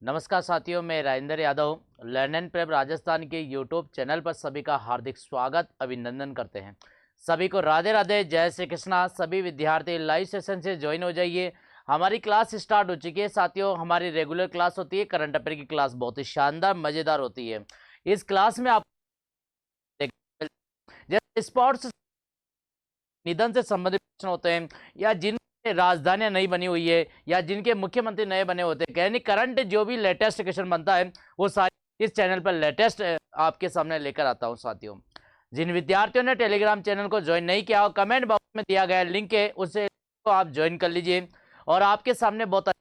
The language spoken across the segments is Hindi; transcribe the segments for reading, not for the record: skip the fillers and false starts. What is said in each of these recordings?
नमस्कार साथियों, मैं Rajendra Yadav learn and prep Rajasthan के यूट्यूब चैनल पर सभी का हार्दिक स्वागत अभिनंदन करते हैं। सभी को राधे राधे, जय श्री कृष्णा। सभी विद्यार्थी लाइव सेशन से ज्वाइन हो जाइए। हमारी क्लास स्टार्ट हो चुकी है साथियों। हमारी रेगुलर क्लास होती है, करंट अफेयर की क्लास बहुत ही शानदार मजेदार होती है। इस क्लास में आप जैसे स्पोर्ट्स निधन से संबंधित प्रश्न होते हैं, या जिन राजधानियां नई बनी हुई है, या जिनके मुख्यमंत्री नए बने होते हैं, यानी करंट जो भी लेटेस्ट क्वेश्चन बनता है वो सारे इस चैनल पर लेटेस्ट आपके सामने लेकर आता हूं साथियों। जिन विद्यार्थियों ने टेलीग्राम चैनल को ज्वाइन नहीं किया हो, कमेंट बॉक्स में दिया गया लिंक है, उसे तो आप ज्वाइन कर लीजिए। और आपके सामने बहुत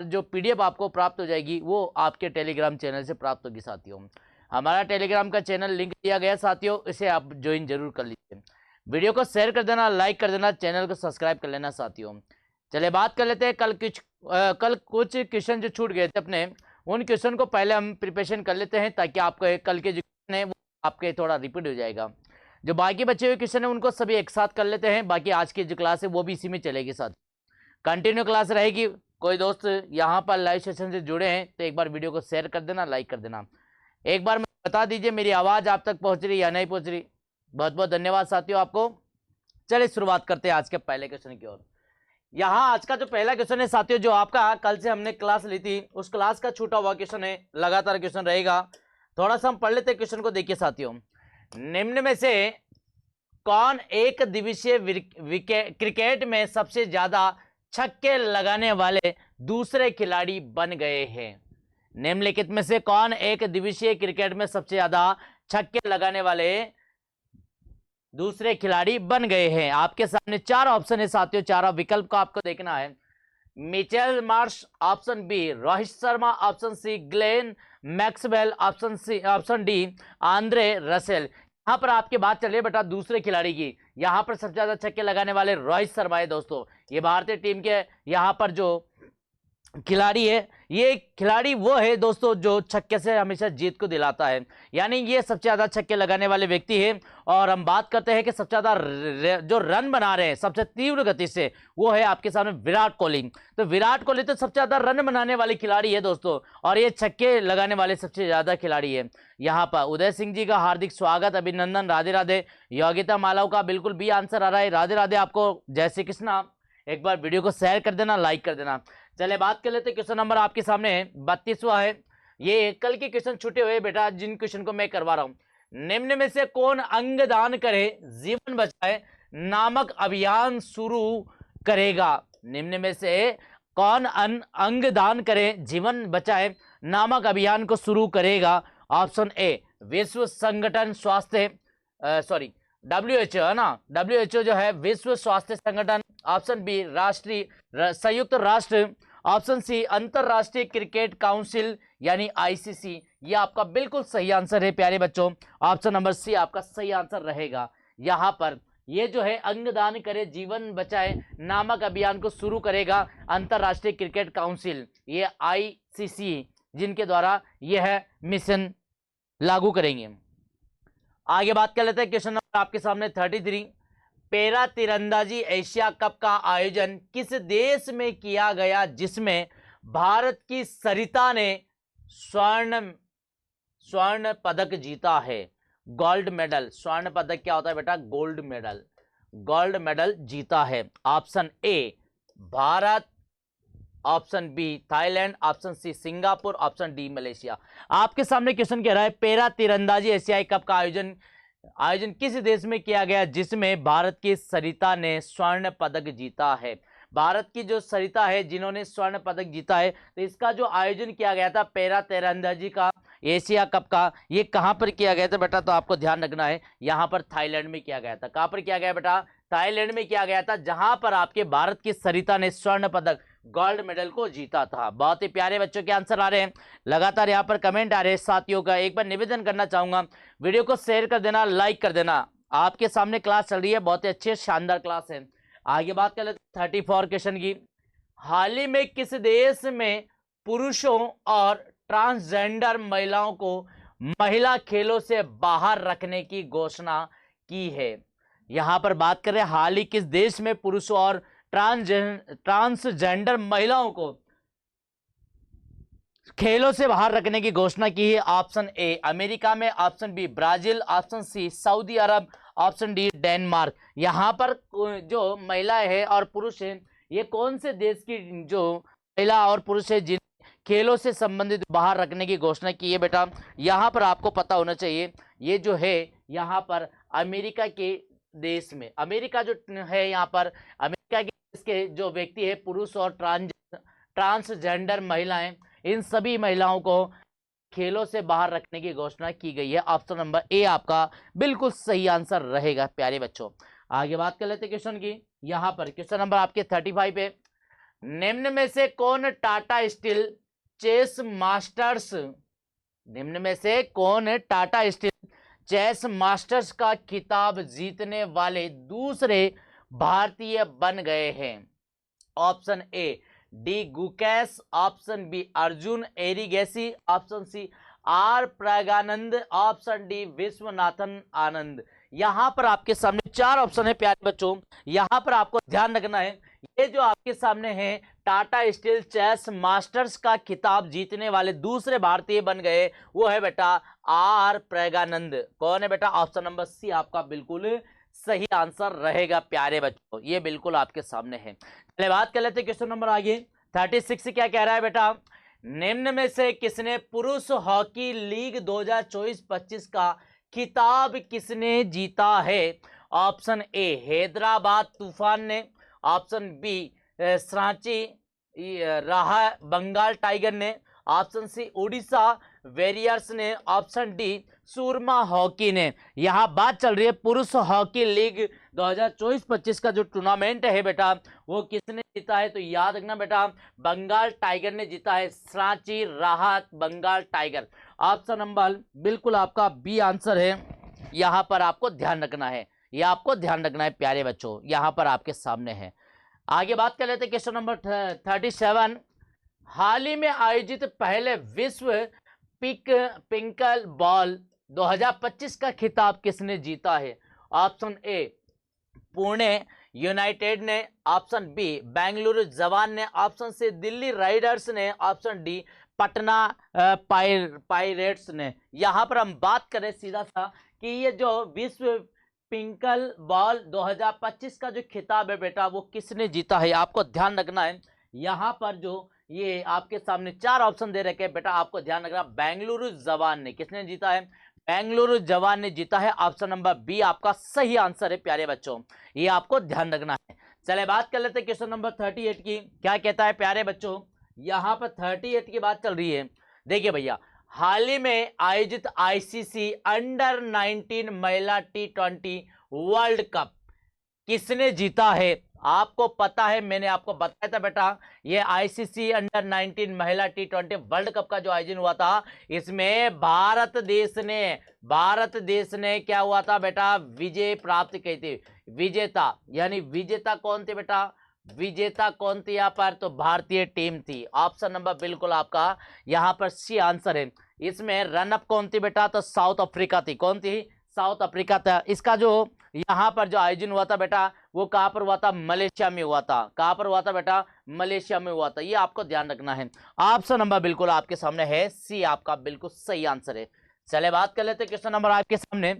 जो पीडीएफ आपको प्राप्त हो जाएगी वो आपके टेलीग्राम चैनल से प्राप्त होगी साथियों। हमारा टेलीग्राम का चैनल लिंक दिया गया साथियों, इसे आप ज्वाइन जरूर कर लीजिए। वीडियो को शेयर कर देना, लाइक कर देना, चैनल को सब्सक्राइब कर लेना साथियों। चलिए बात कर लेते हैं कल कुछ क्वेश्चन जो छूट गए थे अपने, उन क्वेश्चन को पहले हम प्रिपरेशन कर लेते हैं, ताकि आपको कल के जो क्वेश्चन है वो आपके थोड़ा रिपीट हो जाएगा। जो बाकी बचे हुए क्वेश्चन है उनको सभी एक साथ कर लेते हैं। बाकी आज की जो क्लास है वो भी इसी में चलेगी साथ, कंटिन्यू क्लास रहेगी। कोई दोस्त यहाँ पर लाइव सेशन से जुड़े हैं तो एक बार वीडियो को शेयर कर देना, लाइक कर देना। एक बार बता दीजिए मेरी आवाज आप तक पहुंच रही या नहीं पहुंच रही। बहुत बहुत धन्यवाद साथियों आपको। चलिए शुरुआत करते हैं आज के पहले क्वेश्चन की ओर। यहाँ आज का जो पहला क्वेश्चन है साथियों, जो आपका कल से हमने क्लास ली थी उस क्लास का छूटा हुआ क्वेश्चन है, लगातार क्वेश्चन रहेगा। थोड़ा सा हम पढ़ लेते हैं क्वेश्चन को। देखिए साथियों, निम्न में से कौन एक दिवसीय क्रिकेट में सबसे ज्यादा छक्के लगाने वाले दूसरे खिलाड़ी बन गए हैं? निम्नलिखित में से कौन एक दिवसीय क्रिकेट में सबसे ज्यादा छक्के लगाने वाले दूसरे खिलाड़ी बन गए हैं? आपके सामने चार ऑप्शन है साथियों, चारों विकल्प को आपको देखना है। Mitchell Marsh, option B Rohit Sharma, option C Glenn Maxwell, option D Andre Russell. यहां पर आपकी बात चल रही है बेटा दूसरे खिलाड़ी की। यहां पर सबसे ज्यादा छक्के लगाने वाले रोहित शर्मा है दोस्तों। ये भारतीय टीम के यहां पर जो खिलाड़ी है, ये खिलाड़ी वो है दोस्तों जो छक्के से हमेशा जीत को दिलाता है, यानी ये सबसे ज्यादा छक्के लगाने वाले व्यक्ति है। और हम बात करते हैं कि सबसे ज्यादा जो रन बना रहे हैं सबसे तीव्र गति से, वो है आपके सामने विराट कोहली। तो विराट कोहली तो सबसे ज्यादा रन बनाने वाले खिलाड़ी है दोस्तों, और ये छक्के लगाने वाले सबसे ज्यादा खिलाड़ी है। यहाँ पर उदय सिंह जी का हार्दिक स्वागत, अभिनंदन, राधे राधे। योगिता मालव का बिल्कुल बी आंसर आ रहा है, राधे राधे आपको, जय श्री कृष्णा। एक बार वीडियो को शेयर कर देना, लाइक कर देना। चले बात कर लेते, क्वेश्चन नंबर आपके सामने 32वां है। ये कल के क्वेश्चन छूटे हुए बेटा, जिन क्वेश्चन को मैं करवा रहा हूं। निम्न में से कौन अंगदान करे जीवन बचाए नामक अभियान शुरू करेगा? निम्न में से कौन अंगदान करे जीवन बचाए नामक अभियान को शुरू करेगा? ऑप्शन ए विश्व संगठन स्वास्थ्य WHO है ना, WHO जो है विश्व स्वास्थ्य संगठन। ऑप्शन बी राष्ट्रीय संयुक्त राष्ट्र। ऑप्शन सी अंतरराष्ट्रीय क्रिकेट काउंसिल यानी ICC। ये आपका बिल्कुल सही आंसर है प्यारे बच्चों, ऑप्शन नंबर सी आपका सही आंसर रहेगा। यहां पर ये जो है अंगदान करे जीवन बचाए नामक अभियान को शुरू करेगा अंतरराष्ट्रीय क्रिकेट काउंसिल, ये ICC, जिनके द्वारा यह मिशन लागू करेंगे। आगे बात कर लेते हैं, क्वेश्चन नंबर आपके सामने 33। पैरा तीरंदाजी एशिया कप का आयोजन किस देश में किया गया जिसमें भारत की सरिता ने स्वर्ण पदक जीता है? गोल्ड मेडल, स्वर्ण पदक क्या होता है बेटा? गोल्ड मेडल, गोल्ड मेडल जीता है। Option A Bharat, option B Thailand, option C Singapore, option D Malaysia. आपके सामने क्वेश्चन कह रहा है पैरा तीरंदाजी एशियाई कप का आयोजन किस देश में किया गया जिसमें भारत की सरिता ने स्वर्ण पदक जीता है? भारत की जो सरिता है जिन्होंने स्वर्ण पदक जीता है, तो इसका जो आयोजन किया गया था पैरा तीरंदाजी का एशिया कप का, ये कहां पर किया गया था बेटा? तो आपको ध्यान रखना है, यहां पर थाईलैंड में किया गया था। कहां पर किया गया बेटा? थाईलैंड में किया गया था, जहां पर आपके भारत की सरिता ने स्वर्ण पदक गोल्ड मेडल को जीता था। बहुत ही प्यारे बच्चों के आंसर आ रहे हैं, लगातार यहाँ पर कमेंट आ रहे हैं साथियों का। एक बार निवेदन करना चाहूंगा, वीडियो को शेयर कर देना, लाइक कर देना। आपके सामने क्लास चल रही है, बहुत ही अच्छी शानदार क्लास है। आगे बात कर लेते 34 क्वेश्चन की। हाल ही में किस देश में पुरुषों और ट्रांसजेंडर महिलाओं को महिला खेलों से बाहर रखने की घोषणा की है? यहां पर बात करें हाल ही किस देश में पुरुषों और ट्रांसजेंडर महिलाओं को खेलों से बाहर रखने की घोषणा की है? ऑप्शन ए अमेरिका में, option B Brazil, option C सऊदी अरब, ऑप्शन डी डेनमार्क। यहाँ पर जो महिलाएं हैं और पुरुष हैं, ये कौन से देश की जो महिला और पुरुष है जिन खेलों से संबंधित बाहर रखने की घोषणा की है बेटा? यहाँ पर आपको पता होना चाहिए, ये जो है यहाँ पर अमेरिका के देश में, अमेरिका जो है यहाँ पर अमेरिका के देश के जो व्यक्ति है, पुरुष और ट्रांसजेंडर महिलाएं, इन सभी महिलाओं को खेलों से बाहर रखने की घोषणा की गई है। ऑप्शन नंबर ए आपका बिल्कुल सही आंसर रहेगा प्यारे बच्चों। आगे बात कर लेते क्वेश्चन की। यहाँ पर क्वेश्चन नंबर आपके 35 पे, निम्न में से कौन टाटा स्टील चेस मास्टर्स, निम्न में से कौन टाटा स्टील चेस मास्टर्स का खिताब जीतने वाले दूसरे भारतीय बन गए हैं? Option A D Gukesh, option B Arjun Erigaisi, option C R Praggnanandhaa, option D Viswanathan Anand. यहां पर आपके सामने 4 ऑप्शन है प्यारे बच्चों। यहां पर आपको ध्यान रखना है, ये जो आपके सामने है टाटा स्टील चेस मास्टर्स का खिताब जीतने वाले दूसरे भारतीय बन गए, वो है बेटा आर प्रज्ञानंद। कौन है बेटा? ऑप्शन नंबर सी आपका बिल्कुल सही आंसर रहेगा प्यारे बच्चों, ये बिल्कुल आपके सामने है। चलिए बात कर लेते हैं क्वेश्चन नंबर आगे 36 क्या कह रहा है बेटा? निम्न में से किसने पुरुष हॉकी लीग 2024-25 का खिताब किसने जीता है? ऑप्शन ए हैदराबाद तूफान ने, ऑप्शन बी सांची रहा बंगाल टाइगर ने, ऑप्शन सी उड़ीसा वेरियर्स ने, ऑप्शन डी सूरमा हॉकी ने। यहां बात चल रही है पुरुष हॉकी लीग 2024-25 का जो टूर्नामेंट है बेटा, वो किसने जीता है? तो याद रखना बेटा, बंगाल टाइगर ने जीता है, सांची राहत बंगाल टाइगर। ऑप्शन नंबर बिल्कुल आपका बी आंसर है। यहां पर आपको ध्यान रखना है, यह आपको ध्यान रखना है प्यारे बच्चों, यहां पर आपके सामने है। आगे बात कर लेते हैं क्वेश्चन नंबर 37। हाल ही में आयोजित पहले विश्व पिंकल बॉल 2025 का खिताब किसने जीता है? ऑप्शन ए पुणे यूनाइटेड ने, ऑप्शन बी बेंगलुरु जवान ने, ऑप्शन सी दिल्ली राइडर्स ने, ऑप्शन डी पटना पायरेट्स ने। यहां पर हम बात करें सीधा सा कि ये जो विश्व पिंकल बॉल 2025 का जो खिताब है बेटा, वो किसने जीता है? आपको ध्यान रखना है, यहां पर जो ये आपके सामने 4 ऑप्शन दे रखे हैं बेटा, आपको ध्यान रखना, बेंगलुरु जवान ने। किसने जीता है? बेंगलुरु जवान ने जीता है। ऑप्शन नंबर बी आपका सही आंसर है प्यारे बच्चों, ये आपको ध्यान रखना है। चले बात कर लेते हैं क्वेश्चन नंबर 38 की। क्या कहता है प्यारे बच्चों? यहां पर 38 की बात चल रही है। देखिए भैया, हाल ही में आयोजित आईसीसी अंडर 19 महिला T20 वर्ल्ड कप किसने जीता है? आपको पता है, मैंने आपको बताया था बेटा, ये आईसीसी अंडर 19 महिला T20 वर्ल्ड कप का जो आयोजन हुआ था, इसमें भारत देश ने क्या हुआ था बेटा? विजय प्राप्त की थी। विजेता यानी विजेता कौन थे बेटा? विजेता कौन थी यहाँ पर? तो भारतीय टीम थी। ऑप्शन नंबर बिल्कुल आपका यहाँ पर सी आंसर है। इसमें रनअप कौन थी बेटा? तो साउथ अफ्रीका थी। कौन थी? साउथ अफ्रीका था। इसका जो यहाँ पर जो आयोजन हुआ था बेटा, वो कहाँ पर हुआ था? मलेशिया में हुआ था। कहाँ पर हुआ था बेटा? मलेशिया में हुआ था। ये आपको ध्यान रखना है। ऑप्शन नंबर बिल्कुल आपके सामने है सी, आपका बिल्कुल सही आंसर है। चले बात कर लेते क्वेश्चन नंबर आपके सामने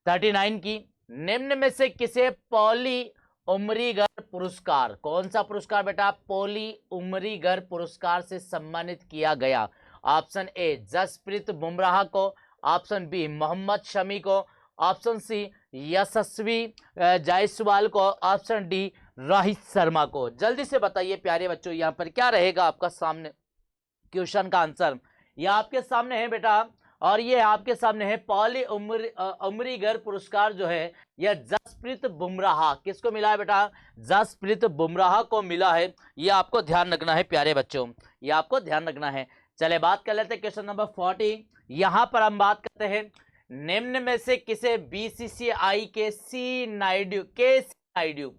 39 की। निम्न में से किसे पॉली उमरीगर पुरस्कार, कौन सा पुरस्कार बेटा? पॉली उमरीगर पुरस्कार से सम्मानित किया गया? ऑप्शन ए जसप्रीत बुमराह को, ऑप्शन बी मोहम्मद शमी को, ऑप्शन सी यशस्वी जायसवाल को, ऑप्शन डी रोहित शर्मा को। जल्दी से बताइए प्यारे बच्चों, यहाँ पर क्या रहेगा आपका सामने क्वेश्चन का आंसर? यह आपके सामने है बेटा, और ये आपके सामने है पॉली उमरीगर पुरस्कार जो है, यह जसप्रीत बुमराह, किसको मिला है बेटा? जसप्रीत बुमराह को मिला है। यह आपको ध्यान रखना है प्यारे बच्चों, यह आपको ध्यान रखना है। चले बात कर लेते हैं क्वेश्चन नंबर 40। यहां पर हम बात करते हैं, निम्न में से किसे बीसीसीआई के C Naidu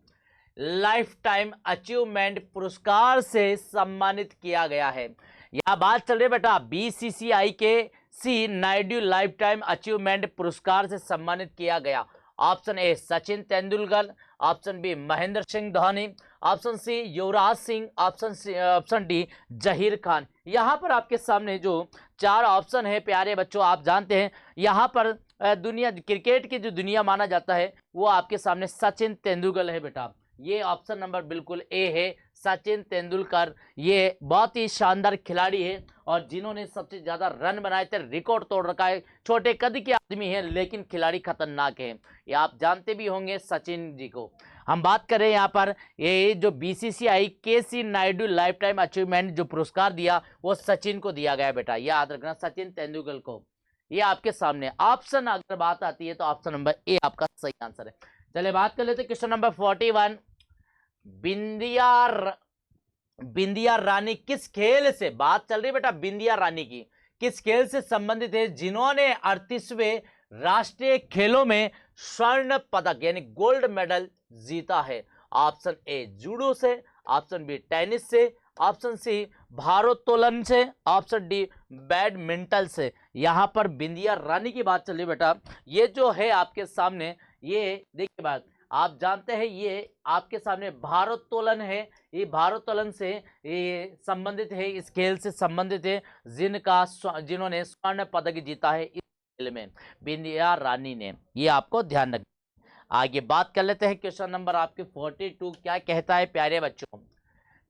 lifetime achievement पुरस्कार से सम्मानित किया गया है? यह बात चल रही है बेटा, बीसीसीआई के C Naidu lifetime achievement पुरस्कार से सम्मानित किया गया। Option A Sachin Tendulkar, option B Mahendra Singh Dhoni, option C Yuvraj Singh, option D Zaheer Khan. यहाँ पर आपके सामने जो चार ऑप्शन है प्यारे बच्चों, आप जानते हैं यहाँ पर दुनिया क्रिकेट की जो दुनिया माना जाता है वो आपके सामने सचिन तेंदुलकर है बेटा। ये ऑप्शन नंबर बिल्कुल ए है, सचिन तेंदुलकर। ये बहुत ही शानदार खिलाड़ी है और जिन्होंने सबसे ज्यादा रन बनाए थे, रिकॉर्ड तोड़ रखा है। छोटे कद के आदमी है लेकिन खिलाड़ी खतरनाक है, ये आप जानते भी होंगे सचिन जी को। हम बात करें यहाँ पर ये जो बीसीसीआई केसी नायडू लाइफ टाइम अचीवमेंट जो पुरस्कार दिया वो सचिन को दिया गया बेटा, याद रखना सचिन तेंदुलकर को। ये आपके सामने ऑप्शन अगर बात आती है तो ऑप्शन नंबर ए आपका सही आंसर है। चलिए बात कर लेते क्वेश्चन नंबर 41। बिंदिया रानी किस खेल से, बात चल रही है बेटा बिंदिया रानी की, किस खेल से संबंधित है जिन्होंने 38वें राष्ट्रीय खेलों में स्वर्ण पदक यानी गोल्ड मेडल जीता है? ऑप्शन ए जूडो से, ऑप्शन बी टेनिस से, ऑप्शन सी भारोत्तोलन से, ऑप्शन डी बैडमिंटन से। यहां पर बिंदिया रानी की बात चल रही बेटा। ये जो है आपके सामने, ये देखिए बात, आप जानते हैं ये आपके सामने भारोत्तोलन है। ये भारोत्तोलन से ये संबंधित है, इस खेल से संबंधित है जिन्होंने स्वर्ण पदक जीता है इस खेल में, बिंदिया रानी ने। ये आपको ध्यान रखना। आगे बात कर लेते हैं क्वेश्चन नंबर आपके 42 क्या कहता है प्यारे बच्चों।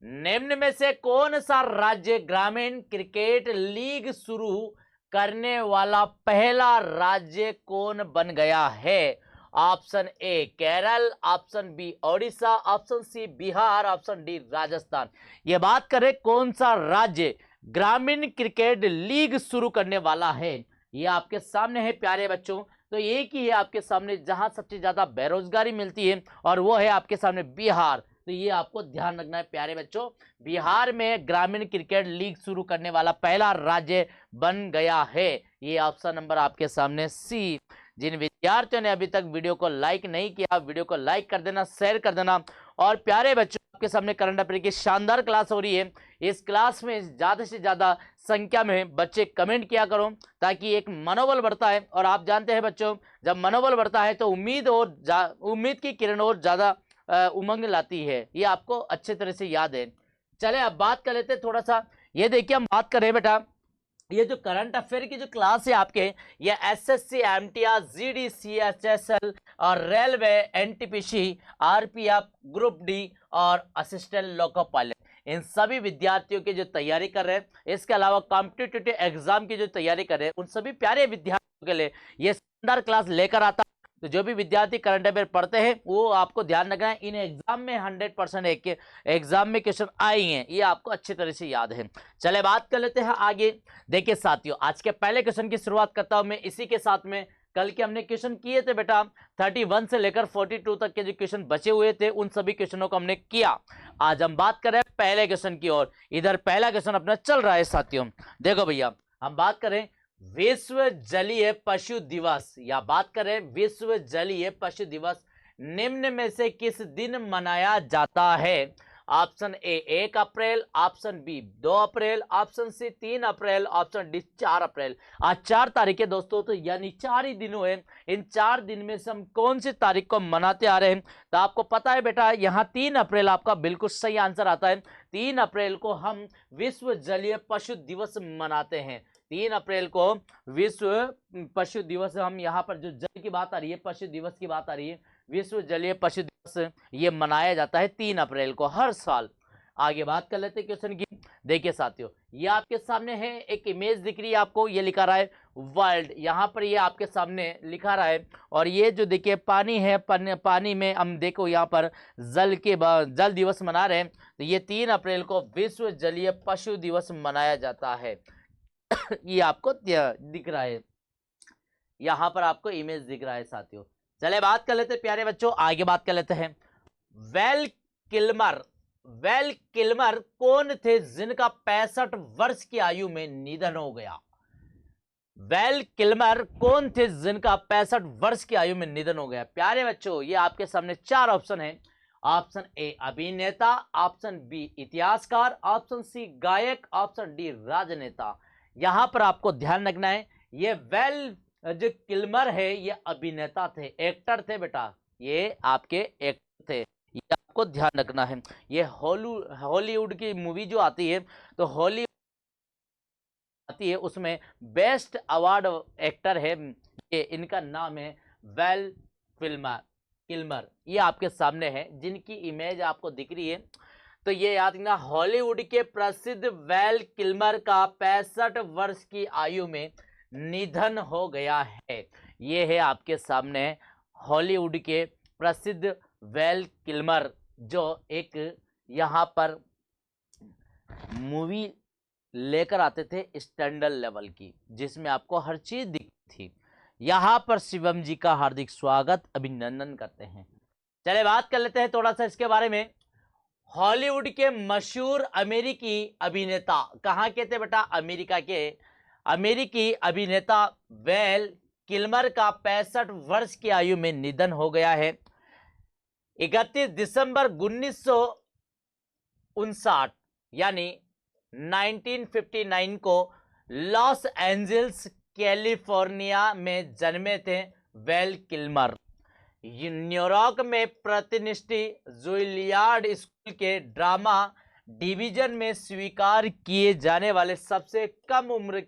निम्न में से कौन सा राज्य ग्रामीण क्रिकेट लीग शुरू करने वाला पहला राज्य कौन बन गया है? Option A Kerala, option B Odisha, option C Bihar, option D Rajasthan. ये बात करें कौन सा राज्य ग्रामीण क्रिकेट लीग शुरू करने वाला है, ये आपके सामने है प्यारे बच्चों। तो एक ही है आपके सामने जहां सबसे ज्यादा बेरोजगारी मिलती है और वो है आपके सामने बिहार। तो ये आपको ध्यान रखना है प्यारे बच्चों, बिहार में ग्रामीण क्रिकेट लीग शुरू करने वाला पहला राज्य बन गया है। ये ऑप्शन नंबर आपके सामने सी। जिन विद्यार्थियों ने अभी तक वीडियो को लाइक नहीं किया, वीडियो को लाइक कर देना, शेयर कर देना। और प्यारे बच्चों आपके सामने करंट अफेयर की शानदार क्लास हो रही है, इस क्लास में ज्यादा से ज्यादा संख्या में बच्चे कमेंट किया करो ताकि एक मनोबल बढ़ता है। और आप जानते हैं बच्चों, जब मनोबल बढ़ता है तो उम्मीद की किरण और ज्यादा उमंग लाती है, ये आपको अच्छे तरह से याद है। चले अब बात कर लेते हैं थोड़ा सा, ये देखिए हम बात करें बेटा, ये जो करंट अफेयर की जो क्लास है आपके, ये एसएससी, एमटीआर, जीडी, सीएचएसएल और railway, NTPC, RPF, group D और असिस्टेंट लोको पायलट, इन सभी विद्यार्थियों की जो तैयारी कर रहे हैं, इसके अलावा कॉम्पिटिटिव एग्जाम की जो तैयारी कर रहे हैं, उन सभी प्यारे विद्यार्थियों के लिए ये शानदार क्लास लेकर आता। तो जो भी विद्यार्थी करंट अफेयर पढ़ते हैं वो आपको ध्यान रखना है, इन एग्जाम में 100% एग्जाम में क्वेश्चन आए हैं, ये आपको अच्छी तरह से याद है। चले बात कर लेते हैं आगे। देखिए साथियों, आज के पहले क्वेश्चन की शुरुआत करता हूं मैं इसी के साथ में। कल के हमने क्वेश्चन किए थे बेटा, 31 से लेकर 42 तक के जो क्वेश्चन बचे हुए थे उन सभी क्वेश्चनों को हमने किया। आज हम बात कर रहे हैं पहले क्वेश्चन की ओर। इधर पहला क्वेश्चन अपना चल रहा है साथियों, देखो भैया हम बात करें विश्व जलीय पशु दिवस, या बात करें विश्व जलीय पशु दिवस निम्न में से किस दिन मनाया जाता है? ऑप्शन ए 1 अप्रैल, ऑप्शन बी 2 अप्रैल, ऑप्शन सी 3 अप्रैल, ऑप्शन डी 4 अप्रैल। आज 4 तारीख है दोस्तों, तो यानी 4 ही दिन हुए। इन 4 दिन में से हम कौन सी तारीख को मनाते आ रहे हैं? तो आपको पता है बेटा, यहाँ 3 अप्रैल आपका बिल्कुल सही आंसर आता है। 3 अप्रैल को हम विश्व जलीय पशु दिवस मनाते हैं। 3 अप्रैल को विश्व पशु दिवस, हम यहाँ पर जो जल की बात आ रही है, पशु दिवस की बात आ रही है, विश्व जलीय पशु दिवस ये मनाया जाता है 3 अप्रैल को हर साल। आगे बात कर लेते हैं क्वेश्चन की। देखिए साथियों, ये आपके सामने है एक इमेज दिख रही है आपको, ये लिखा रहा है वर्ल्ड, यहाँ पर ये आपके सामने लिखा रहा है। और ये जो देखिए पानी है, पानी में हम देखो यहाँ पर जल दिवस मना रहे हैं। तो ये 3 अप्रैल को विश्व जलीय पशु दिवस मनाया जाता है। ये आपको दिख रहा है, यहां पर आपको इमेज दिख रहा है साथियों। चले बात कर लेते हैं प्यारे बच्चों, आगे बात कर लेते हैं। वेल किल्मर कौन थे जिनका 65 वर्ष की आयु में निधन हो गया? वेल किल्मर कौन थे जिनका 65 वर्ष की आयु में निधन हो गया? प्यारे बच्चों, ये आपके सामने 4 ऑप्शन है। ऑप्शन ए अभिनेता, ऑप्शन बी इतिहासकार, ऑप्शन सी गायक, ऑप्शन डी राजनेता। यहां पर आपको ध्यान रखना है, ये वेल जो किल्मर है ये अभिनेता थे, एक्टर थे बेटा, ये आपके एक्टर थे, ये आपको ध्यान रखना है। ये हॉलीवुड की मूवी जो आती है, तो हॉलीवुड आती है उसमें बेस्ट अवार्ड एक्टर है ये, इनका नाम है वेल फिल्मर किल्मर। ये आपके सामने है, जिनकी इमेज आपको दिख रही है, तो ये याद रखना, हॉलीवुड के प्रसिद्ध वेल किल्मर का 65 वर्ष की आयु में निधन हो गया है। ये है आपके सामने हॉलीवुड के प्रसिद्ध वेल किल्मर, जो एक यहाँ पर मूवी लेकर आते थे स्टैंडर्ड लेवल की, जिसमें आपको हर चीज दिखती थी। यहां पर शिवम जी का हार्दिक स्वागत, अभिनंदन करते हैं। चले बात कर लेते हैं थोड़ा सा इसके बारे में। हॉलीवुड के मशहूर अमेरिकी अभिनेता, कहां के थे बेटा, अमेरिका के अमेरिकी अभिनेता वेल किल्मर का 65 वर्ष की आयु में निधन हो गया है। 31 दिसंबर 1959 यानी 1959 को लॉस एंजल्स कैलिफोर्निया में जन्मे थे वेल किल्मर। न्यूयॉर्क में प्रतिष्ठित जुइलियार्ड स्कूल के ड्रामा डिवीजन में स्वीकार किए जाने वाले सबसे कम उम्र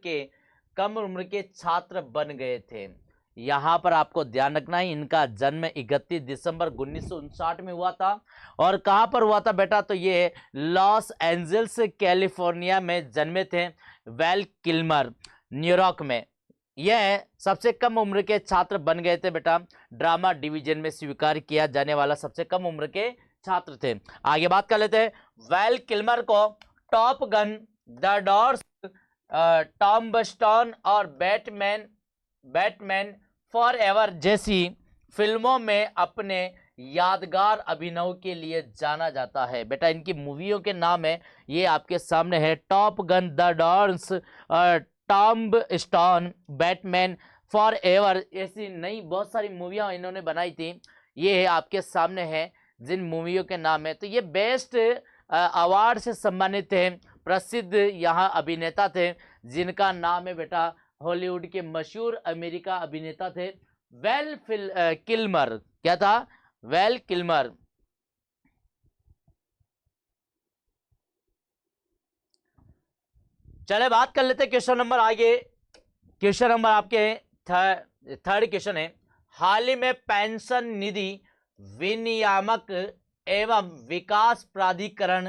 के छात्र बन गए थे। यहाँ पर आपको ध्यान रखना है, इनका जन्म 31 दिसंबर 1959 में हुआ था। और कहाँ पर हुआ था बेटा, तो ये लॉस एंजल्स कैलिफोर्निया में जन्मे थे वेल किल्मर, न्यूयॉर्क में। यह सबसे कम उम्र के छात्र बन गए थे बेटा, ड्रामा डिवीजन में स्वीकार किया जाने वाला सबसे कम उम्र के छात्र थे। आगे बात कर लेते हैं। वेल किल्मर को टॉप गन, द डॉर्स, टॉम्बस्टोन और बैटमैन फॉर एवर जैसी फिल्मों में अपने यादगार अभिनय के लिए जाना जाता है। बेटा इनकी मूवियों के नाम है, ये आपके सामने है, Top Gun, the Doors, Tombstone, Batman Forever, ऐसी नई बहुत सारी मूवियाँ इन्होंने बनाई थी। ये है आपके सामने है जिन मूवियों के नाम है। तो ये बेस्ट अवार्ड से सम्मानित थे, प्रसिद्ध यहाँ अभिनेता थे, जिनका नाम है बेटा, हॉलीवुड के मशहूर अमेरिका अभिनेता थे वेल किल्मर। क्या था, वेल किल्मर। चले बात कर लेते क्वेश्चन नंबर आगे। क्वेश्चन नंबर आपके थर्ड क्वेश्चन है, हाल ही में पेंशन निधि विनियामक एवं विकास प्राधिकरण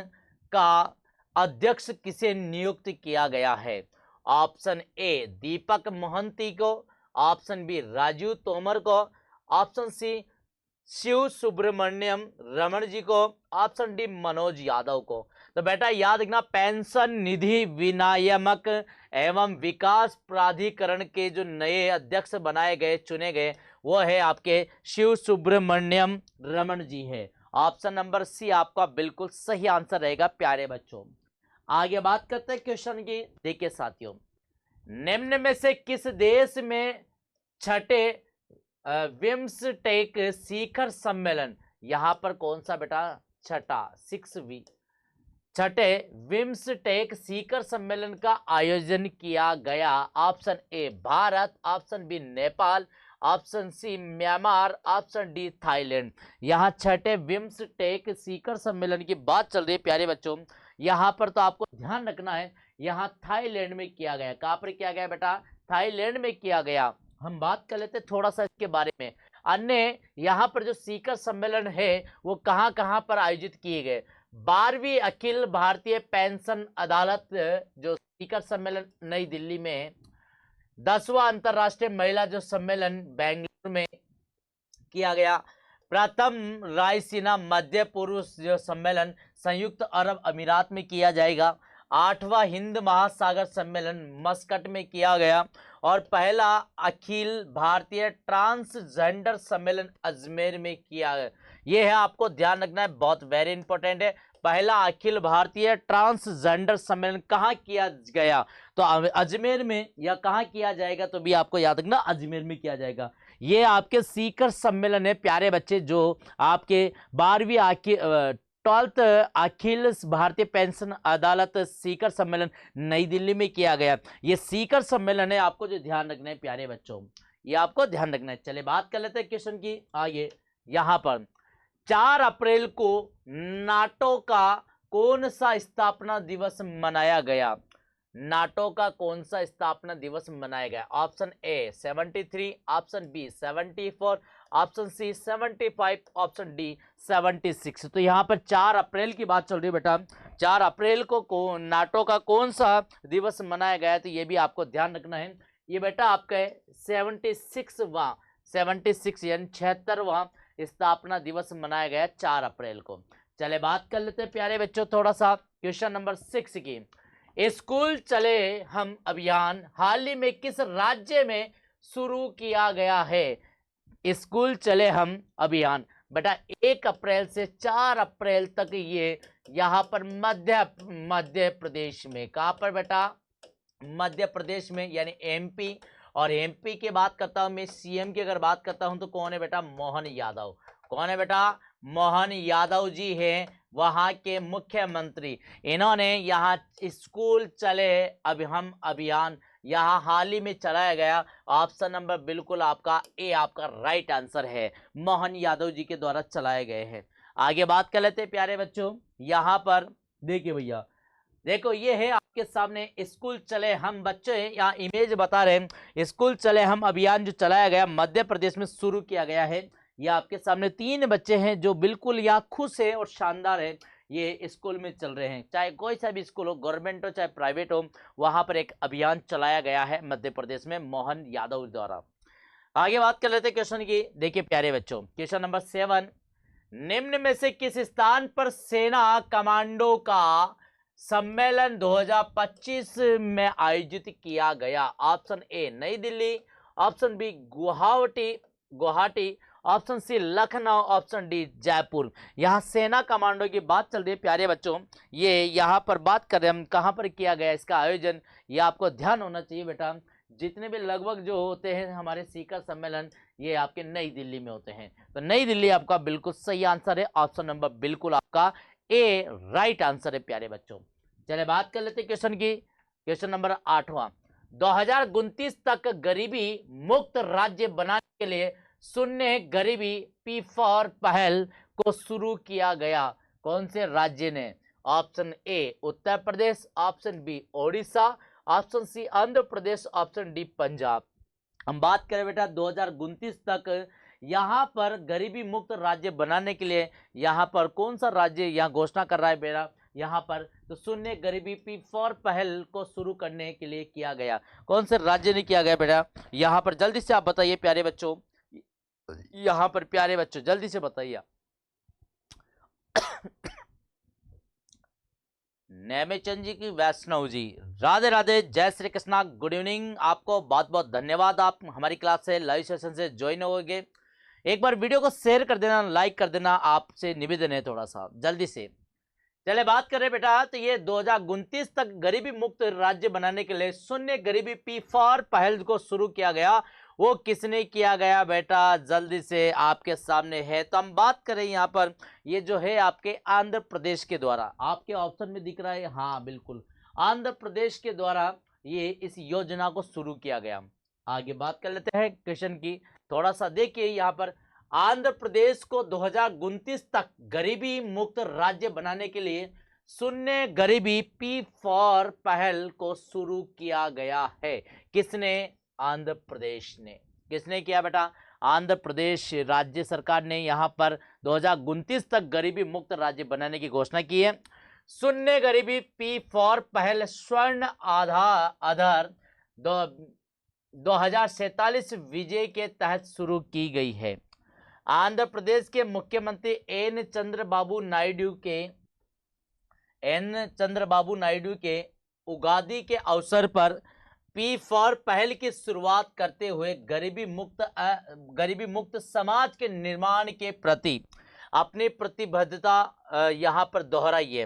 का अध्यक्ष किसे नियुक्त किया गया है? ऑप्शन ए दीपक मोहंती को, ऑप्शन बी राजू तोमर को, ऑप्शन सी शिव सुब्रमण्यम रमन जी को, ऑप्शन डी मनोज यादव को। तो बेटा याद रखना, पेंशन निधि विनियामक एवं विकास प्राधिकरण के जो नए अध्यक्ष बनाए गए, चुने गए, वो है आपके शिव सुब्रमण्यम रमन जी है। ऑप्शन नंबर सी आपका बिल्कुल सही आंसर रहेगा प्यारे बच्चों। आगे बात करते हैं क्वेश्चन की। देखिए साथियों, निम्न में से किस देश में छठे बिम्स्टेक शिखर सम्मेलन, यहां पर कौन सा बेटा, छठे बिम्स्टेक शिखर सम्मेलन का आयोजन किया गया? Option A Bharat, option B Nepal, option C Myanmar, option D Thailand. यहाँ छठे बिम्स्टेक शिखर सम्मेलन की बात चल रही है प्यारे बच्चों। यहाँ पर तो आपको ध्यान रखना है, यहाँ थाईलैंड में किया गया। कहाँ पर किया गया बेटा, थाईलैंड में किया गया। हम बात कर लेते थोड़ा सा इसके बारे में। अन्य यहाँ पर जो शिखर सम्मेलन है वो कहाँ कहाँ पर आयोजित किए गए? 12वीं अखिल भारतीय पेंशन अदालत जो शिखर सम्मेलन नई दिल्ली में है, 10वां अंतरराष्ट्रीय महिला जो सम्मेलन बेंगलुरु में किया गया, प्रथम रायसीना मध्य पूर्व जो सम्मेलन संयुक्त अरब अमीरात में किया जाएगा, 8वां हिंद महासागर सम्मेलन मस्कट में किया गया, और पहला अखिल भारतीय ट्रांसजेंडर सम्मेलन अजमेर में किया गया। ये है, आपको ध्यान रखना है, बहुत वेरी इंपॉर्टेंट है। पहला अखिल भारतीय ट्रांसजेंडर सम्मेलन कहाँ किया गया? तो अजमेर में। या कहाँ किया जाएगा? तो भी आपको याद रखना, अजमेर में किया जाएगा। ये आपके शिखर सम्मेलन है प्यारे बच्चे, जो आपके 12वीं अखिल भारतीय पेंशन अदालत शिखर सम्मेलन नई दिल्ली में किया गया। ये शिखर सम्मेलन है, आपको जो ध्यान रखना है प्यारे बच्चों, ये आपको ध्यान रखना है। चलिए बात कर लेते हैं क्वेश्चन की आगे। यहाँ पर 4 अप्रैल को नाटो का कौन सा स्थापना दिवस मनाया गया? नाटो का कौन सा स्थापना दिवस मनाया गया? Option A 73, option B 74, option C 75, option D 76। तो यहाँ पर 4 अप्रैल की बात चल रही है बेटा। 4 अप्रैल को नाटो का कौन सा दिवस मनाया गया? तो ये भी आपको ध्यान रखना है। ये बेटा आपका 76 यानी 76वां स्थापना दिवस मनाया गया 4 अप्रैल को। चले बात कर लेते हैं प्यारे बच्चों थोड़ा सा क्वेश्चन नंबर 6 की। स्कूल चले हम अभियान हाल ही में किस राज्य में शुरू किया गया है? स्कूल चले हम अभियान बेटा 1 अप्रैल से 4 अप्रैल तक ये यहाँ पर मध्य प्रदेश में, कहाँ पर बेटा? मध्य प्रदेश में, यानी एमपी। और एमपी की बात करता हूं मैं, सीएम की अगर बात करता हूं तो कौन है बेटा? मोहन यादव। कौन है बेटा? मोहन यादव जी हैं वहां के मुख्यमंत्री। इन्होंने यहाँ स्कूल चले अब हम अभियान यहाँ हाल ही में चलाया गया। ऑप्शन नंबर बिल्कुल आपका ए आपका राइट आंसर है, मोहन यादव जी के द्वारा चलाए गए हैं। आगे बात कर लेते हैं प्यारे बच्चों। यहाँ पर देखिए भैया, देखो ये है आपके सामने स्कूल चले हम, बच्चे यहाँ इमेज बता रहे हैं। स्कूल चले हम अभियान जो चलाया गया मध्य प्रदेश में शुरू किया गया है। ये आपके सामने 3 बच्चे हैं जो बिल्कुल यहाँ खुश है और शानदार है। ये स्कूल में चल रहे हैं, चाहे कोई सा भी स्कूल हो, गवर्नमेंट हो चाहे प्राइवेट हो, वहां पर एक अभियान चलाया गया है मध्य प्रदेश में मोहन यादव द्वारा। आगे बात कर लेते हैं क्वेश्चन की। देखिए प्यारे बच्चों, क्वेश्चन नंबर 7, निम्न में से किस स्थान पर सेना कमांडो का सम्मेलन 2025 में आयोजित किया गया? Option A New Delhi, option B Guwahati, option C Lucknow, option D Jaipur. यहाँ सेना कमांडो की बात चल रही है प्यारे बच्चों। ये यहाँ पर बात कर रहे हैं हम कहाँ पर किया गया इसका आयोजन, ये आपको ध्यान होना चाहिए बेटा। जितने भी लगभग जो होते हैं हमारे शिखर सम्मेलन, ये आपके नई दिल्ली में होते हैं। तो नई दिल्ली आपका बिल्कुल सही आंसर है, ऑप्शन नंबर बिल्कुल आपका ए राइट आंसर है प्यारे बच्चों। चलिए बात कर लेते हैं क्वेश्चन की। क्वेश्चन नंबर 8वां, 2029 तक गरीबी मुक्त राज्य बनाने के लिए शून्य गरीबी P4 पहल को शुरू किया गया। कौन से राज्य ने? Option A Uttar Pradesh, option B Odisha, option C Andhra Pradesh, option D Punjab. हम बात करें बेटा 2029 तक यहाँ पर गरीबी मुक्त राज्य बनाने के लिए यहाँ पर कौन सा राज्य यहाँ घोषणा कर रहा है बेटा? यहाँ पर तो शून्य गरीबी P4 पहल को शुरू करने के लिए किया गया। कौन से राज्य ने किया गया बेटा? यहाँ पर जल्दी से आप बताइए प्यारे बच्चों, यहाँ पर प्यारे बच्चों जल्दी से बताइए। नेमेचंद जी की वैष्णव जी, राधे राधे, जय श्री कृष्णा, गुड इवनिंग। आपको बहुत बहुत धन्यवाद, आप हमारी क्लास से लाइव सेशन से ज्वाइन होगे। एक बार वीडियो को शेयर कर देना, लाइक कर देना, आपसे निवेदन है थोड़ा सा जल्दी से। चले बात करें बेटा, तो ये 2029 तक गरीबी मुक्त राज्य बनाने के लिए शून्य गरीबी P4 पहल को शुरू किया गया। वो किसने किया गया बेटा? जल्दी से आपके सामने है। तो हम बात करें यहाँ पर, ये जो है आपके आंध्र प्रदेश के द्वारा, आपके ऑप्शन में दिख रहा है, हाँ बिल्कुल आंध्र प्रदेश के द्वारा ये इस योजना को शुरू किया गया। आगे बात कर लेते हैं क्वेश्चन की। थोड़ा सा देखिए यहाँ पर, आंध्र प्रदेश को 2029 तक गरीबी मुक्त राज्य बनाने के लिए शून्य गरीबी P4 पहल को शुरू किया गया है। किसने? आंध्र प्रदेश ने। किसने किया बेटा? आंध्र प्रदेश राज्य सरकार ने यहाँ पर 2029 तक गरीबी मुक्त राज्य बनाने की घोषणा की है। शून्य गरीबी P4 पहल स्वर्ण आधार 2047 विजय के तहत शुरू की गई है। आंध्र प्रदेश के मुख्यमंत्री एन चंद्रबाबू नायडू के उगादी के अवसर पर P4 पहल की शुरुआत करते हुए गरीबी मुक्त समाज के निर्माण के प्रति अपनी प्रतिबद्धता यहाँ पर दोहराई है।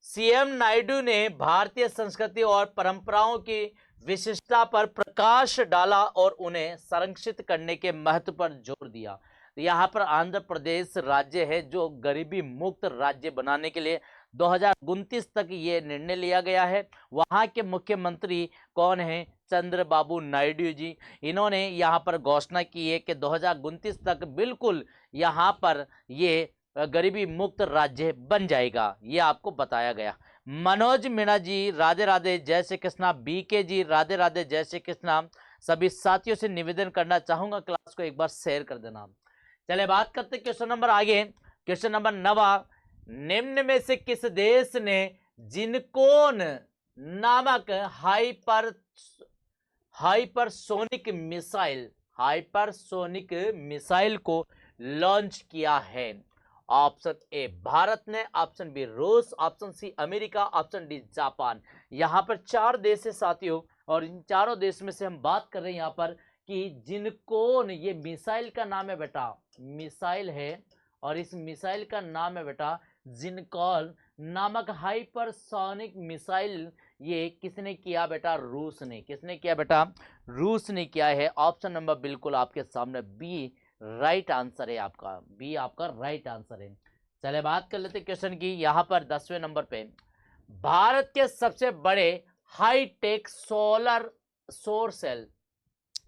सीएम नायडू ने भारतीय संस्कृति और परंपराओं की विशिष्टता पर प्रकाश डाला और उन्हें संरक्षित करने के महत्व पर जोर दिया। यहाँ पर आंध्र प्रदेश राज्य है जो गरीबी मुक्त राज्य बनाने के लिए 2029 तक ये निर्णय लिया गया है। वहाँ के मुख्यमंत्री कौन है? चंद्र बाबू नायडू जी, इन्होंने यहाँ पर घोषणा की है कि 2029 तक बिल्कुल यहाँ पर ये गरीबी मुक्त राज्य बन जाएगा, ये आपको बताया गया। मनोज मीणा जी राधे राधे जय श्री कृष्णा, बीके जी राधे राधे जय श्री कृष्णा। सभी साथियों से निवेदन करना चाहूंगा क्लास को एक बार शेयर कर देना। चले बात करते क्वेश्चन नंबर आगे। क्वेश्चन नंबर 9, निम्न में से किस देश ने जिनकोन नामक हाइपरसोनिक मिसाइल को लॉन्च किया है? ऑप्शन ए भारत ने, ऑप्शन बी रूस, option C America, option D Japan. यहां पर 4 देश है साथियों, और इन चारों देश में से हम बात कर रहे हैं यहां पर कि जिनकोन, ये मिसाइल का नाम है बेटा, मिसाइल है, और इस मिसाइल का नाम है बेटा जिनकोन नामक हाइपरसोनिक मिसाइल। ये किसने किया बेटा? रूस ने। किसने किया बेटा? रूस ने किया है। ऑप्शन नंबर बिल्कुल आपके सामने बी राइट आंसर है आपका, बी आपका राइट आंसर है। चले बात कर लेते क्वेश्चन की। यहां पर 10वें नंबर पे, भारत के सबसे बड़े हाईटेक सौर सेल,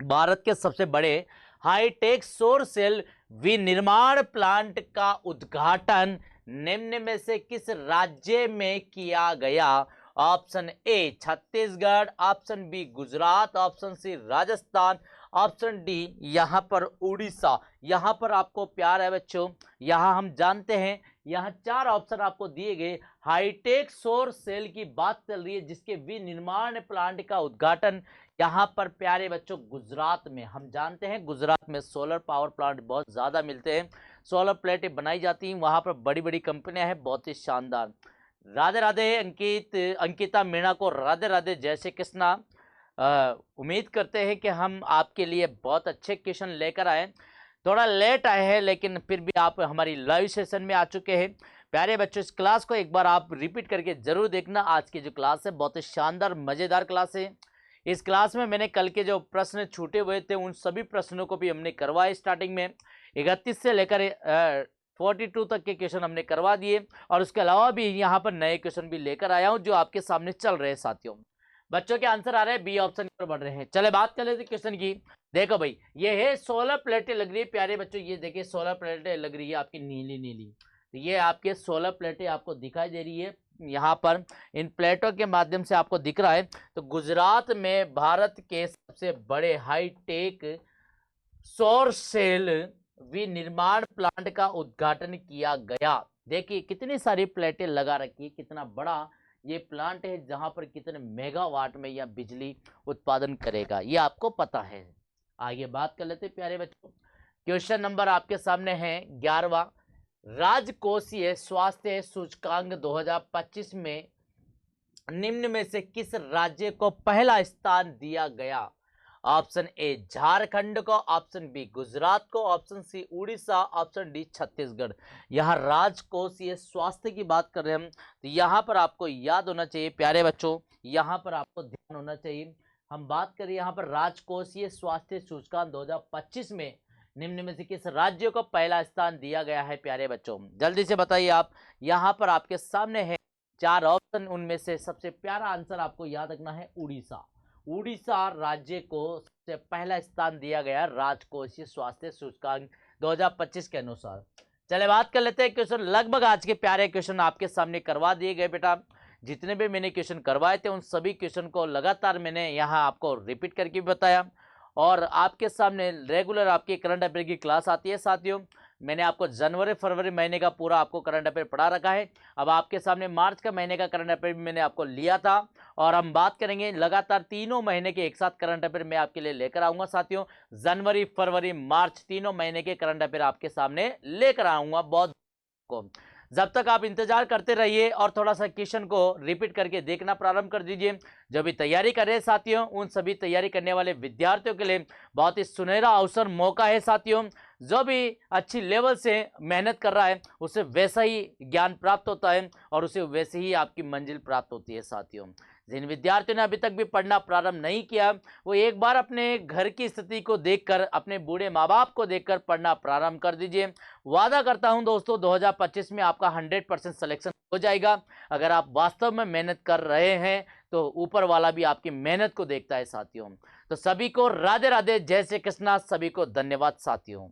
भारत के सबसे बड़े हाईटेक सौर सेल विनिर्माण प्लांट का उद्घाटन निम्न में से किस राज्य में किया गया? Option A Chhattisgarh, option B Gujarat, option C Rajasthan, option D यहां पर उड़ीसा। यहां पर आपको प्यार है बच्चों, यहां हम जानते हैं, यहां 4 ऑप्शन आपको दिए गए। हाईटेक सौर सेल की बात चल रही है जिसके विनिर्माण प्लांट का उद्घाटन यहां पर प्यारे बच्चों गुजरात में। हम जानते हैं गुजरात में सोलर पावर प्लांट बहुत ज्यादा मिलते हैं, सोलर प्लेटें बनाई जाती हैं वहां पर, बड़ी बड़ी कंपनियां हैं, बहुत ही शानदार। राधे राधे अंकिता मीणा को राधे राधे जय श्री कृष्णा। उम्मीद करते हैं कि हम आपके लिए बहुत अच्छे क्वेश्चन लेकर आए। थोड़ा लेट आए हैं लेकिन फिर भी आप हमारी लाइव सेशन में आ चुके हैं। प्यारे बच्चों, इस क्लास को एक बार आप रिपीट करके जरूर देखना। आज की जो क्लास है बहुत ही शानदार मजेदार क्लास है। इस क्लास में मैंने कल के जो प्रश्न छूटे हुए थे उन सभी प्रश्नों को भी हमने करवाए। स्टार्टिंग में 31 से लेकर 42 तक के क्वेश्चन हमने करवा दिए, और उसके अलावा भी यहाँ पर नए क्वेश्चन भी लेकर आया हूँ जो आपके सामने चल रहे हैं साथियों। बच्चों के आंसर आ रहे हैं बी ऑप्शन पर बढ़ रहे हैं। चले बात कर लेते क्वेश्चन की। देखो भाई, ये है सोलर प्लेटें लग रही है प्यारे बच्चों, ये देखिए सोलर प्लेटें लग रही है आपकी नीली नीली। तो ये आपके सोलर प्लेटें आपको दिखाई दे रही है यहाँ पर, इन प्लेटों के माध्यम से आपको दिख रहा है। तो गुजरात में भारत के सबसे बड़े हाईटेक सौर सेल विनिर्माण प्लांट का उद्घाटन किया गया। देखिए कितनी सारी प्लेटें लगा रखी है, कितना बड़ा ये प्लांट है जहां पर कितने मेगावाट में यह बिजली उत्पादन करेगा, ये आपको पता है। आगे बात कर लेते हैं प्यारे बच्चों। क्वेश्चन नंबर आपके सामने है 11वां, राजकोषीय स्वास्थ्य सूचकांक 2025 में निम्न में से किस राज्य को पहला स्थान दिया गया? ऑप्शन ए झारखंड को, ऑप्शन बी गुजरात को, option C Orissa, option D Chhattisgarh. यहाँ राजकोषीय स्वास्थ्य की बात कर रहे हैं हम, तो यहाँ पर आपको याद होना चाहिए प्यारे बच्चों, यहाँ पर आपको ध्यान होना चाहिए। हम बात करें यहाँ पर राजकोषीय स्वास्थ्य सूचकांक 2025 में निम्न में से किस राज्य को पहला स्थान दिया गया है प्यारे बच्चों? जल्दी से बताइए आप। यहाँ पर आपके सामने है 4 ऑप्शन, उनमें से सबसे प्यारा आंसर आपको याद रखना है उड़ीसा। उड़ीसा राज्य को सबसे पहला स्थान दिया गया राजकोषीय स्वास्थ्य सूचकांक 2025 के अनुसार। चले बात कर लेते हैं क्वेश्चन। लगभग आज के प्यारे क्वेश्चन आपके सामने करवा दिए गए बेटा। जितने भी मैंने क्वेश्चन करवाए थे उन सभी क्वेश्चन को लगातार मैंने यहाँ आपको रिपीट करके बताया, और आपके सामने रेगुलर आपकी करंट अफेयर की क्लास आती है साथियों। मैंने आपको जनवरी फरवरी महीने का पूरा आपको करंट अफेयर पढ़ा रखा है। अब आपके सामने मार्च का महीने का करंट अफेयर भी मैंने आपको लिया था, और हम बात करेंगे लगातार 3 महीने के एक साथ करंट अफेयर मैं आपके लिए लेकर आऊंगा साथियों। जनवरी फरवरी मार्च 3 महीने के करंट अफेयर आपके सामने लेकर आऊंगा बहुत को। जब तक आप इंतजार करते रहिए और थोड़ा सा क्वेश्चन को रिपीट करके देखना प्रारंभ कर दीजिए। जो भी तैयारी कर रहे हैं साथियों, उन सभी तैयारी करने वाले विद्यार्थियों के लिए बहुत ही सुनहरा अवसर मौका है साथियों। जो भी अच्छी लेवल से मेहनत कर रहा है उसे वैसा ही ज्ञान प्राप्त होता है, और उसे वैसे ही आपकी मंजिल प्राप्त होती है साथियों। जिन विद्यार्थियों ने अभी तक भी पढ़ना प्रारंभ नहीं किया, वो एक बार अपने घर की स्थिति को देखकर, अपने बूढ़े माँ बाप को देखकर पढ़ना प्रारंभ कर दीजिए। वादा करता हूं दोस्तों 2025 में आपका 100% सिलेक्शन हो जाएगा। अगर आप वास्तव में मेहनत कर रहे हैं तो ऊपर वाला भी आपकी मेहनत को देखता है साथियों। तो सभी को राधे राधे, जय श्री कृष्णा, सभी को धन्यवाद साथियों।